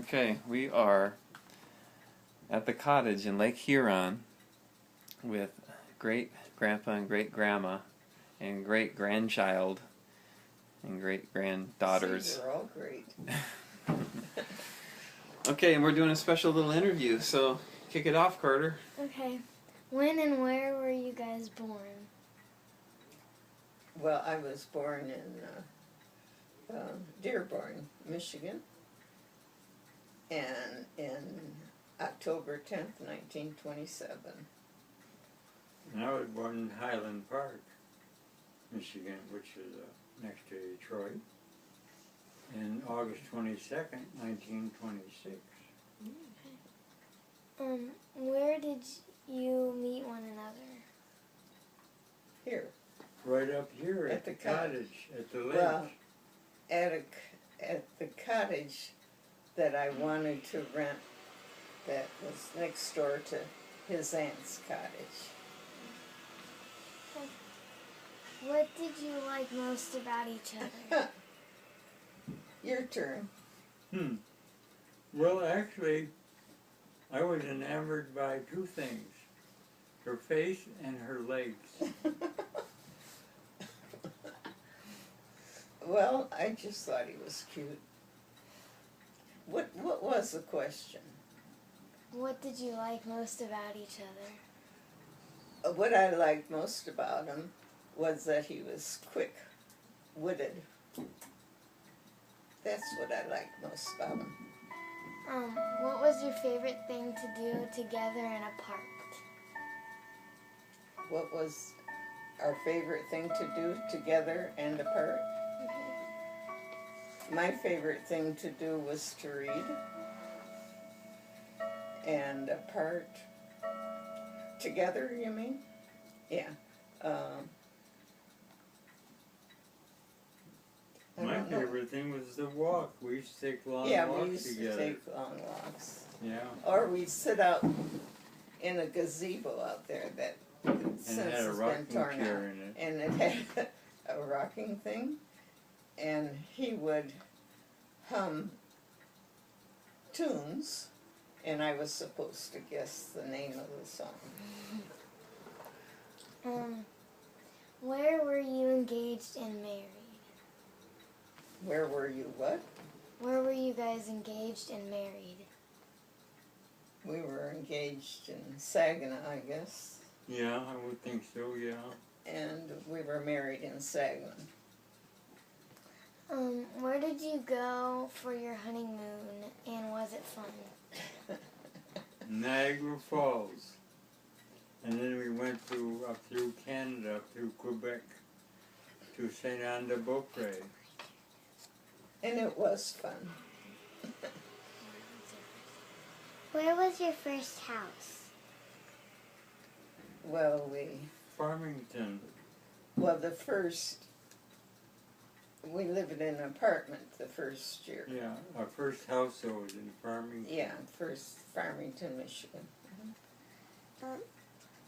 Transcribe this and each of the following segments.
Okay, we are at the cottage in Lake Huron with great grandpa and great grandma and great grandchild and great granddaughters. These are all great. Okay, and we're doing a special little interview, so kick it off, Carter. Okay. When and where were you guys born? Well, I was born in Dearborn, Michigan, and in October 10th, 1927. And I was born in Highland Park, Michigan, which is next to Detroit, in August 22nd, 1926. Where did you meet one another? Here. Right up here At at the the cottage, at the lake. Well, at the cottage that I wanted to rent that was next door to his aunt's cottage. What did you like most about each other? Your turn. Well, actually, I was enamored by two things, her face and her legs. Well, I just thought he was cute. What was the question? What did you like most about each other? What I liked most about him was that he was quick-witted. That's what I liked most about him. What was your favorite thing to do together and apart? What was our favorite thing to do together and apart? My favorite thing to do was to read, and apart, together, you mean? Yeah. My favorite thing was the walk. We used to take long Yeah, walks we used together. to take long walks. Yeah. Or we'd sit out in a gazebo out there that since had a has been rocking torn chair out. in it. And it had a rocking thing, and he would hum tunes, and I was supposed to guess the name of the song. Where were you engaged and married? Where were you what? Where were you guys engaged and married? We were engaged in Saginaw, I guess, Yeah, I would think so, yeah. and we were married in Saginaw. Where did you go for your honeymoon, and was it fun? Niagara Falls. And then we went up through Canada, up through Quebec, to Saint-Anne-de-Beaupré. And it was fun. Where was your first house? Well, Farmington. we lived in an apartment the first year. Yeah, our first house though was in Farmington. Yeah, first Farmington, Michigan.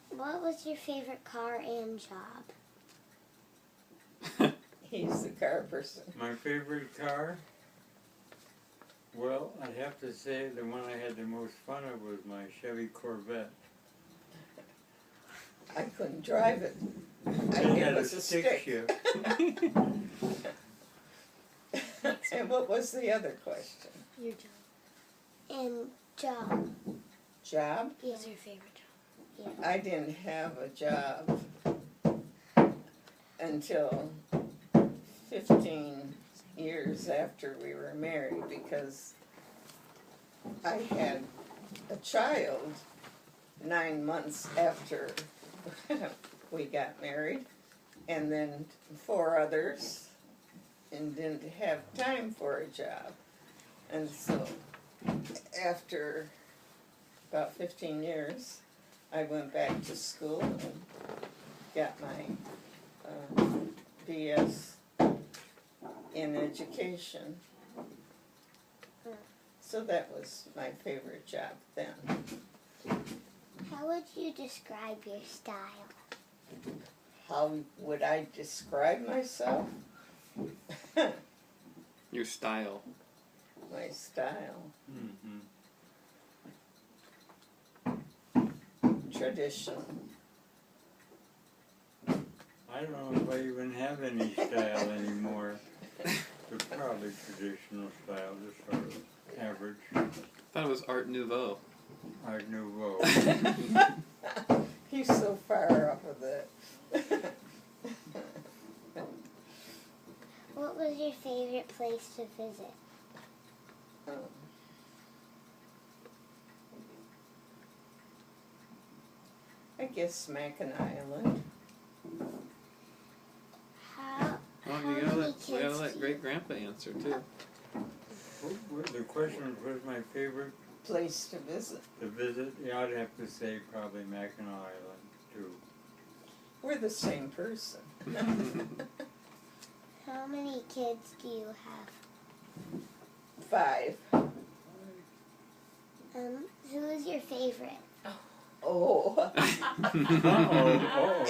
What was your favorite car and job? He's the car person. My favorite car? Well, I'd have to say the one I had the most fun of was my Chevy Corvette. I couldn't drive it. It had was a stick shift. And what was the other question? Your job. And job. Job? What was your favorite job? I didn't have a job until 15 years after we were married, because I had a child 9 months after we got married, and then 4 others, and didn't have time for a job. And so after about 15 years, I went back to school and got my BS in education. So that was my favorite job then. How would you describe your style? How would I describe myself? Your style. my style. Traditional. I don't know if I even have any style anymore. It's probably traditional style, just sort of average. I thought it was Art Nouveau. Art Nouveau. He's so far off of that. What was your favorite place to visit? I guess Mackinac Island. How Well, many you gotta kids let do you- Great Grandpa answer too. The question was my favorite Place to visit. to visit. Yeah, I'd have to say probably Mackinac Island too. We're the same person. How many kids do you have? 5. Who is your favorite? Oh. Uh-oh.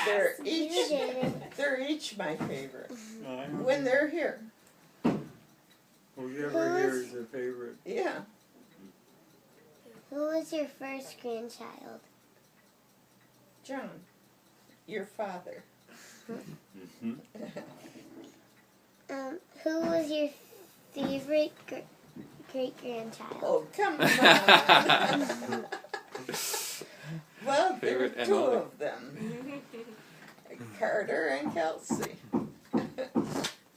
They're You did it. they're each my favorite. Uh-oh. When they're here. Whoever here is a favorite. Yeah. Who was your first grandchild? John, your father. Mm-hmm. Who was your favorite great-grandchild? Oh, come on. Well, there were Favorite and 2 only. of them. Carter and Kelsey.